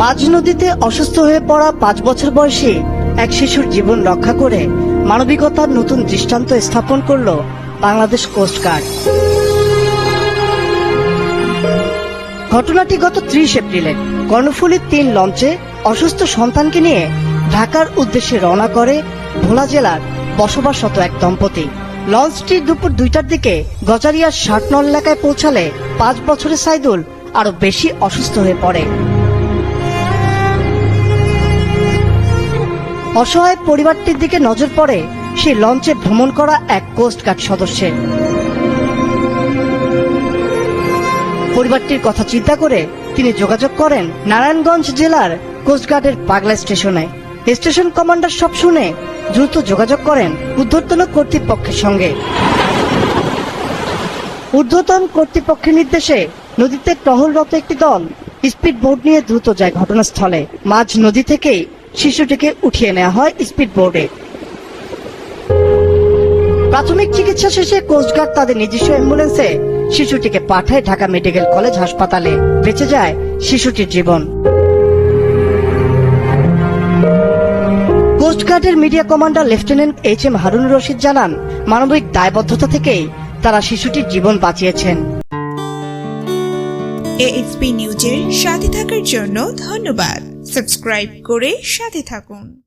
মাঝ নদীতে অসুস্থ হয়ে পড়া 5 বছর বয়সী এক শিশুর জীবন রক্ষা করে মানবিকতার নতুন দৃষ্টান্ত স্থাপন করল বাংলাদেশ কোস্টগার্ড। ঘটনাটি গত 30 এপ্রিলে কর্ণফুলীর 3 লঞ্চে অসুস্থ সন্তানকে নিয়ে ঢাকার উদ্দেশ্যে রওনা করে ভোলা জেলার বসবাসরত এক দম্পতি। লঞ্চটি দুপুর 2টার দিকে গজারিয়ার 60 নং এলাকায় পৌঁছালে 5 বছরের সাইদুল আরো বেশি অসুস্থ হয়ে পড়ে। অসহায় পরিবারটির দিকে নজর পড়ে সেই লঞ্চে ভ্রমণ করা এক কোস্টগার্ড সদস্যের। পরিবারটির কথা চিন্তা করে তিনি যোগাযোগ করেন নারায়ণগঞ্জ জেলার কোস্টগার্ডের পাগলা স্টেশনে। স্টেশন কমান্ডার সব শুনে দ্রুত যোগাযোগ করেন ঊর্ধ্বতন কর্তৃপক্ষের সঙ্গে। ঊর্ধ্বতন কর্তৃপক্ষের নির্দেশে নদীতে টহলরত একটি দল স্পিড বোট নিয়ে দ্রুত যায় ঘটনাস্থলে। মাঝ নদী থেকেই শিশুটিকে উঠিয়ে নেওয়া হয় স্পিড বোটে। প্রাথমিক চিকিৎসা শেষে কোস্টগার্ড তাদের নিজস্ব অ্যাম্বুলেন্সে শিশুটিকে পাঠায় ঢাকা মেডিকেল কলেজ হাসপাতালে। বেঁচে যায় শিশুটির জীবন। কোস্টগার্ডের media commander lieutenant HM Harunur Rashid জানান, মানবিক দায়বদ্ধতা থেকেই তারা শিশুটির জীবন বাঁচিয়েছেন। AFP নিউজের সাথে থাকার জন্য ধন্যবাদ। সাবস্ক্রাইব করে সাথে থাকুন।